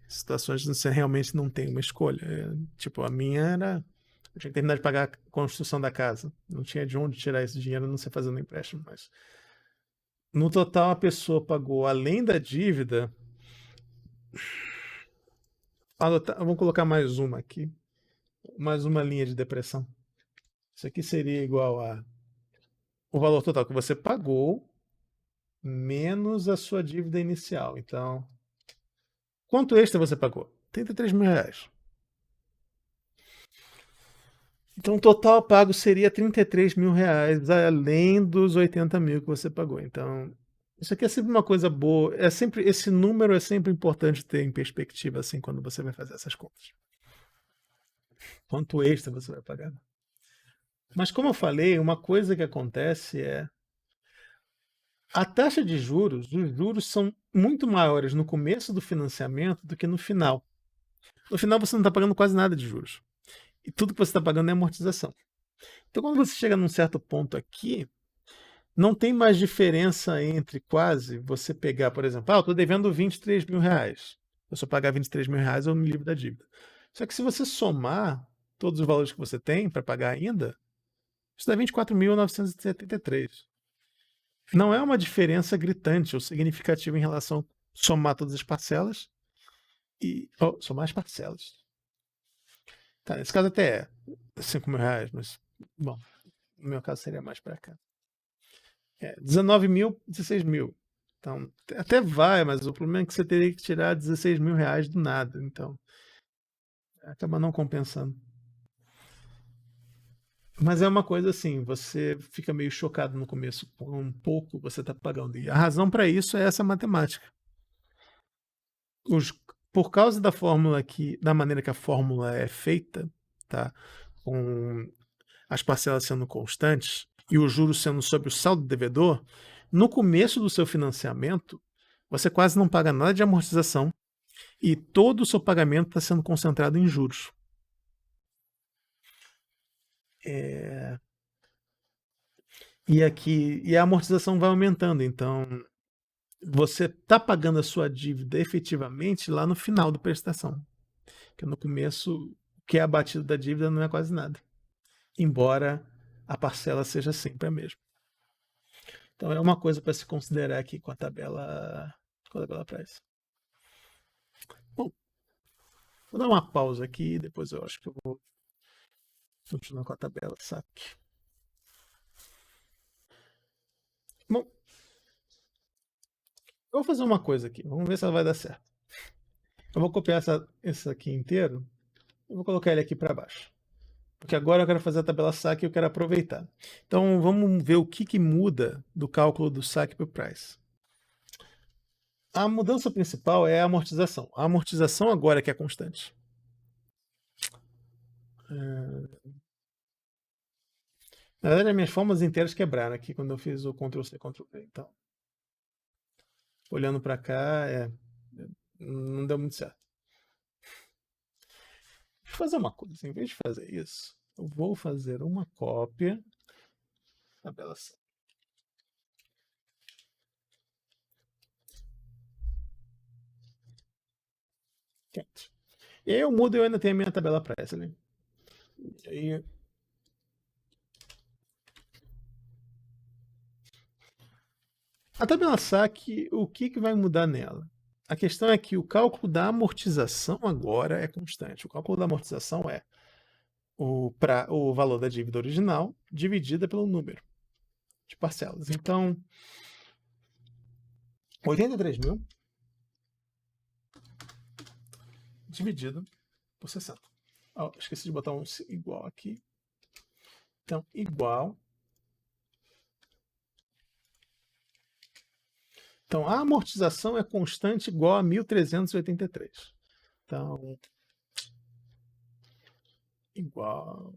situações onde você realmente não tem uma escolha. Tipo, a minha era. Eu tinha que terminar de pagar a construção da casa. Não tinha de onde tirar esse dinheiro, não sei fazendo empréstimo. Mas no total, a pessoa pagou, além da dívida. Vamos colocar mais uma aqui. Mais uma linha de depressão. Isso aqui seria igual a o valor total que você pagou menos a sua dívida inicial. Então, quanto extra você pagou? R$ 33.000. Então, o total pago seria R$ 33.000, além dos 80 mil que você pagou. Então, isso aqui é sempre uma coisa boa. Esse número é sempre importante ter em perspectiva, assim, quando você vai fazer essas contas. Quanto extra você vai pagar? Mas, como eu falei, uma coisa que acontece é a taxa de juros, os juros são muito maiores no começo do financiamento do que no final. No final, você não está pagando quase nada de juros. E tudo que você está pagando é amortização. Então, quando você chega num certo ponto aqui, não tem mais diferença entre quase você pegar, por exemplo, eu estou devendo R$ 23.000. Eu só pagar R$ 23.000, eu me livro da dívida. Só que se você somar todos os valores que você tem para pagar ainda, isso dá 24.973. Não é uma diferença gritante ou significativa em relação a somar todas as parcelas e somar as parcelas. Tá, nesse caso até é R$ 5.000, mas bom, no meu caso seria mais para cá. 19 mil, 16 mil. Então, até vai, mas o problema é que você teria que tirar R$ 16.000 do nada. Então, acaba não compensando. Mas é uma coisa assim, você fica meio chocado no começo com um pouco você está pagando. E a razão para isso é essa matemática. Por causa da fórmula da maneira que a fórmula é feita, tá? Com as parcelas sendo constantes e os juros sendo sobre o saldo devedor, no começo do seu financiamento, você quase não paga nada de amortização e todo o seu pagamento está sendo concentrado em juros. E a amortização vai aumentando, então você está pagando a sua dívida efetivamente lá no final da prestação. Porque no começo, o que é abatido da dívida não é quase nada. Embora a parcela seja sempre a mesma. Então é uma coisa para se considerar aqui com a tabela Price. Bom, vou dar uma pausa aqui e depois eu acho que eu vou continuar com a tabela, saque. Bom, eu vou fazer uma coisa aqui. Vamos ver se ela vai dar certo. Eu vou copiar essa aqui inteiro. Eu vou colocar ele aqui para baixo. Porque agora eu quero fazer a tabela saque e eu quero aproveitar. Então vamos ver o que muda do cálculo do saque para o price. A mudança principal é a amortização. A amortização agora é que é constante. Na verdade, as minhas formas inteiras quebraram aqui quando eu fiz o Ctrl+C, Ctrl+V. Então, olhando para cá, não deu muito certo. Deixa eu fazer uma coisa. Em vez de fazer isso, eu vou fazer uma cópia da tabela saque. E aí eu mudo e eu ainda tenho a minha tabela Presley. E aí, a tabela saque, o que vai mudar nela? A questão é que o cálculo da amortização agora é constante. O cálculo da amortização é o valor da dívida original dividida pelo número de parcelas. Então, 83 mil dividido por 60. Oh, esqueci de botar um igual aqui. Então, igual. Então, a amortização é constante igual a 1.383. Então, igual.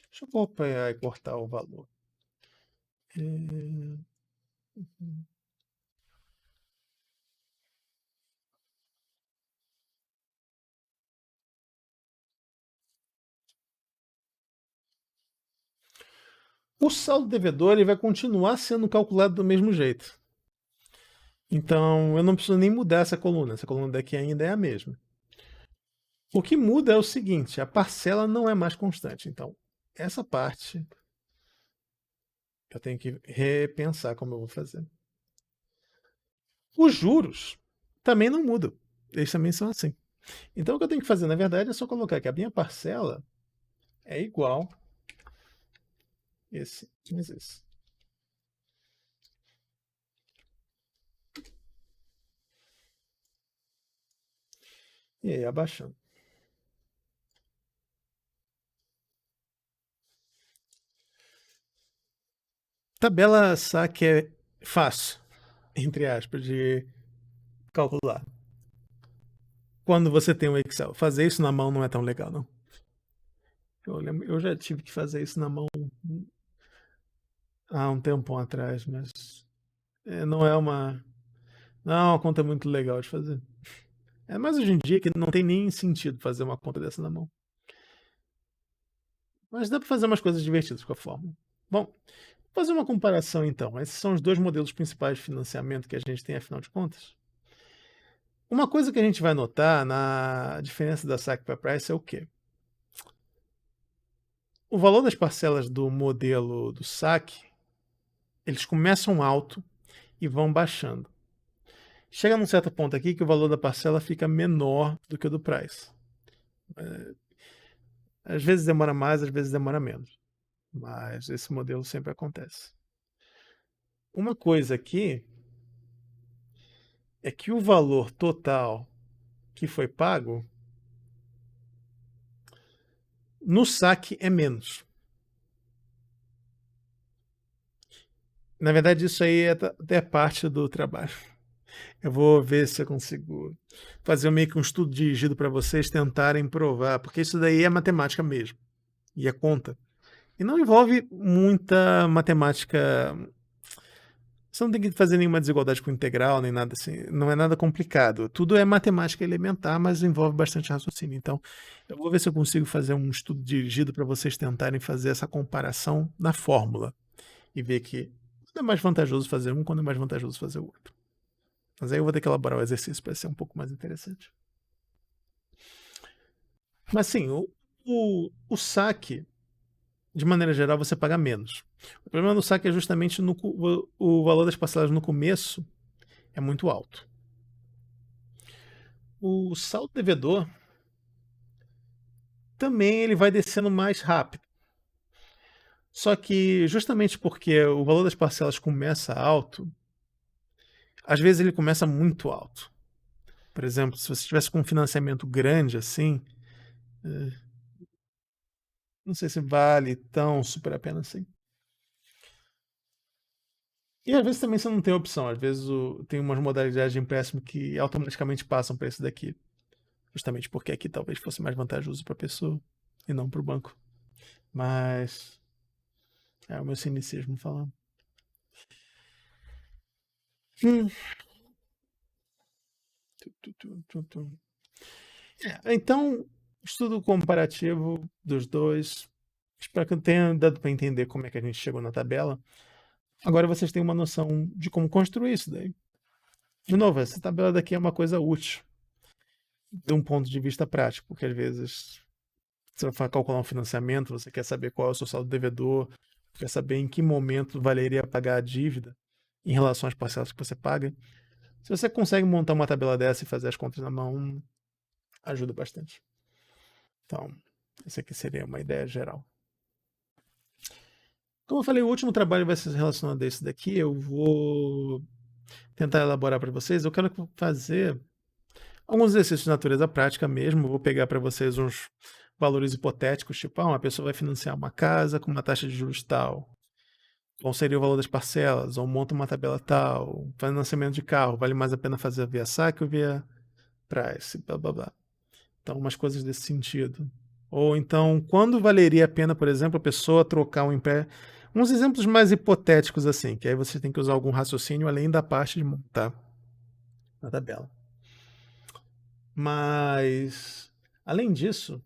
Deixa eu copiar e cortar o valor. O saldo devedor ele vai continuar sendo calculado do mesmo jeito. Então, eu não preciso nem mudar essa coluna. Essa coluna daqui ainda é a mesma. O que muda é o seguinte, a parcela não é mais constante. Então, essa parte eu tenho que repensar como eu vou fazer. Os juros também não mudam. Eles também são assim. Então, o que eu tenho que fazer, na verdade, é só colocar que a minha parcela é igual esse mais esse. E aí, abaixando. Tabela saque é fácil, entre aspas, de calcular. Quando você tem um Excel. Fazer isso na mão não é tão legal, não. Eu já tive que fazer isso na mão há um tempão atrás, mas não é uma conta muito legal de fazer. É mais hoje em dia que não tem nem sentido fazer uma conta dessa na mão. Mas dá para fazer umas coisas divertidas com a fórmula. Bom, vou fazer uma comparação então. Esses são os dois modelos principais de financiamento que a gente tem, afinal de contas. Uma coisa que a gente vai notar na diferença da saque para price é o quê? O valor das parcelas do modelo do saque, eles começam alto e vão baixando. Chega num certo ponto aqui que o valor da parcela fica menor do que o do price. Às vezes demora mais, às vezes demora menos. Mas esse modelo sempre acontece. Uma coisa aqui é que o valor total que foi pago no saque é menos. Na verdade, isso aí é até parte do trabalho. Eu vou ver se eu consigo fazer meio que um estudo dirigido para vocês tentarem provar, porque isso daí é matemática mesmo, e é conta. E não envolve muita matemática. Você não tem que fazer nenhuma desigualdade com integral, nem nada assim. Não é nada complicado. Tudo é matemática elementar, mas envolve bastante raciocínio. Então, eu vou ver se eu consigo fazer um estudo dirigido para vocês tentarem fazer essa comparação na fórmula e ver que quando é mais vantajoso fazer um, quando é mais vantajoso fazer o outro. Mas aí eu vou ter que elaborar o exercício para ser um pouco mais interessante. Mas sim, o saque, de maneira geral, você paga menos. O problema do saque é justamente o valor das parcelas no começo é muito alto. o saldo devedor também ele vai descendo mais rápido. Só que justamente porque o valor das parcelas começa alto, às vezes ele começa muito alto. Por exemplo, se você tivesse com um financiamento grande assim, não sei se vale tão super a pena assim. E às vezes também você não tem opção. Às vezes tem umas modalidades de empréstimo que automaticamente passam para esse daqui. Justamente porque aqui talvez fosse mais vantajoso para a pessoa e não para o banco. Mas é o meu cinicismo falando. Hum. Então, estudo comparativo dos dois. Espero que eu tenha dado para entender como é que a gente chegou na tabela. Agora vocês têm uma noção de como construir isso daí. De novo, essa tabela daqui é uma coisa útil de um ponto de vista prático, porque às vezes você vai calcular um financiamento, você quer saber qual é o seu saldo devedor, quer saber em que momento valeria pagar a dívida em relação às parcelas que você paga. Se você consegue montar uma tabela dessa e fazer as contas na mão, ajuda bastante. Então, essa aqui seria uma ideia geral. Como eu falei, o último trabalho vai ser relacionado a esse daqui. Eu vou tentar elaborar para vocês. Eu quero fazer alguns exercícios de natureza prática mesmo. Vou pegar para vocês uns valores hipotéticos, tipo, uma pessoa vai financiar uma casa com uma taxa de juros tal. Qual seria o valor das parcelas? Ou monta uma tabela tal. Financiamento de carro, vale mais a pena fazer via saque ou via price? Blá, blá, blá. Então, umas coisas desse sentido. Ou então, quando valeria a pena, por exemplo, a pessoa trocar um empréstimo? Uns exemplos mais hipotéticos assim, que aí você tem que usar algum raciocínio além da parte de montar a tabela. Mas, além disso,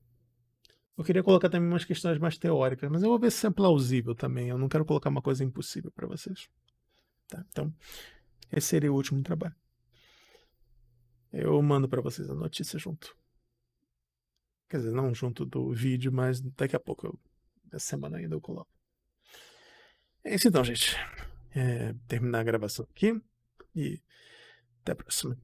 eu queria colocar também umas questões mais teóricas, mas eu vou ver se é plausível também. Eu não quero colocar uma coisa impossível para vocês. Tá? Então, esse seria o último trabalho. Eu mando para vocês a notícia junto. Quer dizer, não junto do vídeo, mas daqui a pouco, essa semana ainda eu coloco. É isso então, gente. Terminar a gravação aqui e até a próxima.